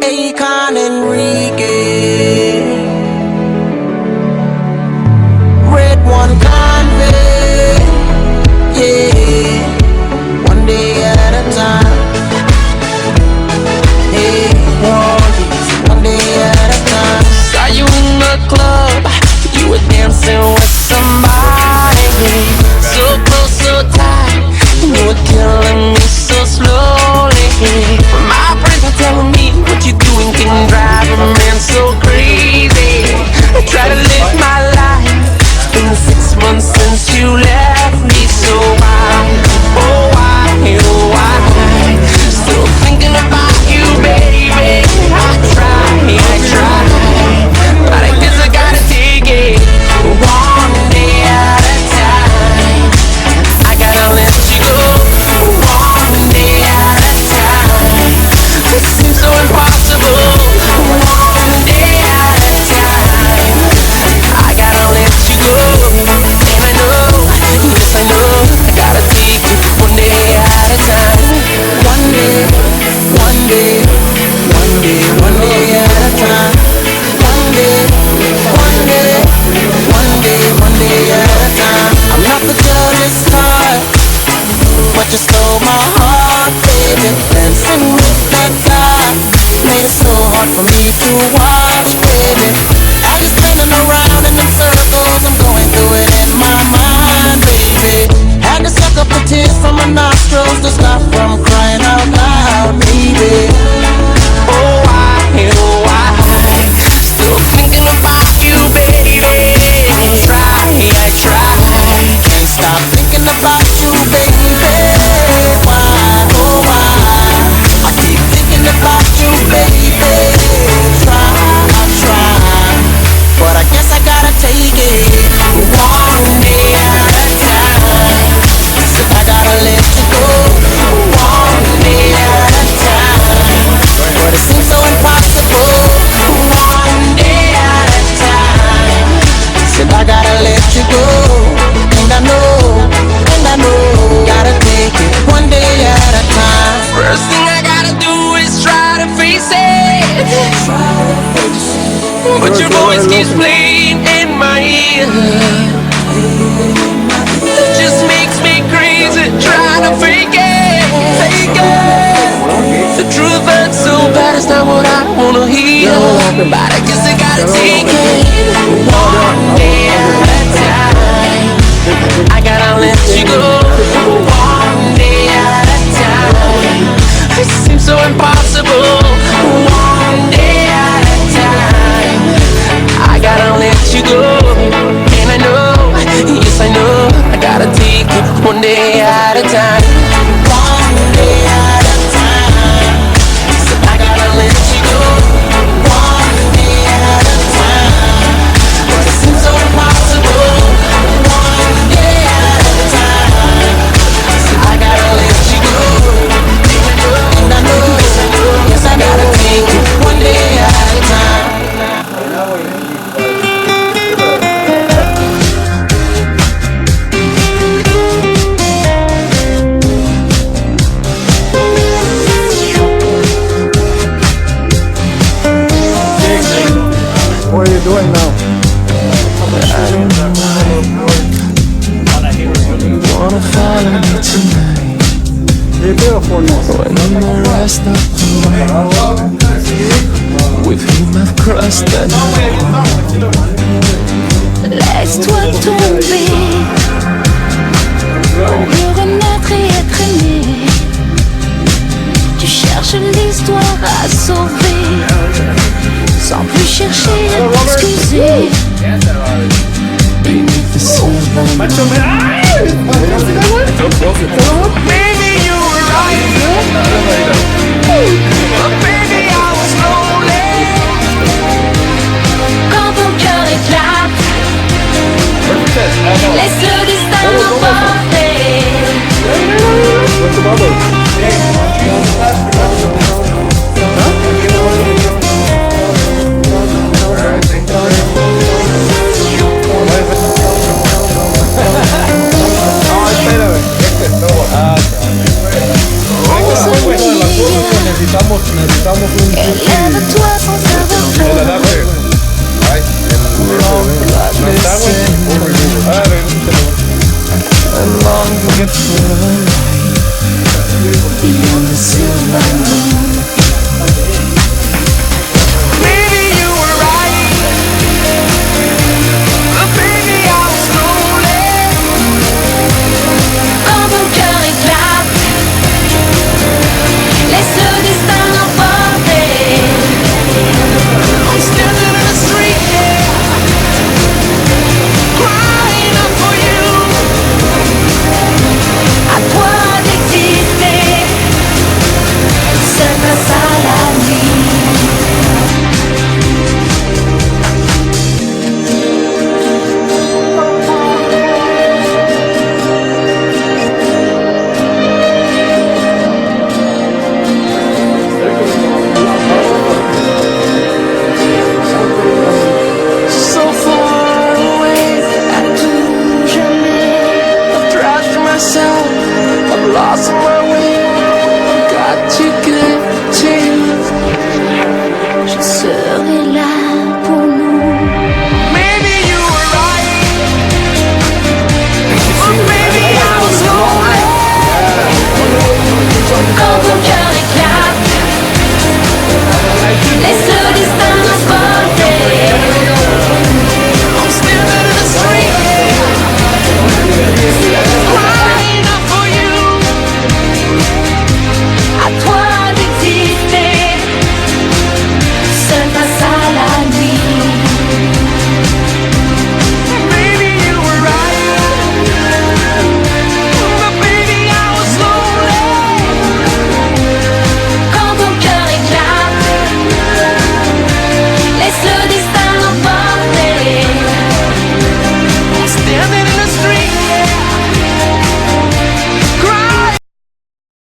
Akon Enrique. Red one convey, yeah, one day at a time. Hey, one day at a time. Saw you in the club, you were dancing with somebody. So close, so tight, you were killing me so slowly. My friends are telling me what you doing can drive a man so crazy. I try to live my life. It's been 6 months since you left me, so why, oh why, oh why? Still thinking about you, baby. I try, but I guess I gotta take it one day at a time. I gotta let you go one day at a time. It seems so impossible. One day at a time. I gotta let you go, and I know, yes I know, I gotta take it one day at a time. One day, one day, one day, one day at a time. One day, one day, one day, one day at a time. I'm not the jealous type, but you stole my heart, baby. Dancing with that guy made it so hard for me to watch, baby. Are you spinning around in the circles? I'm going through it in my mind, baby. Had to suck up the tears from my nostrils to stop from crying out loud, baby. Oh why, oh why? Still thinking about you, baby. I try, can't stop thinking about you, baby. Why, oh why? I keep thinking about you, baby. Try, but I guess I gotta take it one day at a time. Said I gotta let you go one day at a time, but it seems so impossible. One day at a time. Said I gotta let you go, and I know, gotta take it one day at a time. First thing I gotta do is try to face it, but your voice keeps playing in my ear. It just makes me crazy, trying to fake it. The truth hurts so bad, it's not what I wanna hear, but I guess I gotta take it one day at a time. I gotta let you go one day at a time. It seems so impossible. One day at a time. I gotta let you go, and I know, yes I know, I gotta take it one day at a time. One day at a time. So I gotta let you go one day at a time. But it seems so impossible. One day at a time. So I gotta let you go, and I know, yes I gotta take it one day at a time. What are you doing now? Wanna follow me tonight? Be beautiful now. When I'm the rest of the world, with whom I've crossed the line. Laisse-toi tomber pour renaître et être aimé. Tu cherches l'histoire à sauver, sans plus chercher à t'excuser. Beneath the silver moon. Maybe you were right, but baby I was lonely. Quand ton cœur éclate, laisse le destin l'emporter. Necesitamos un souvenirs.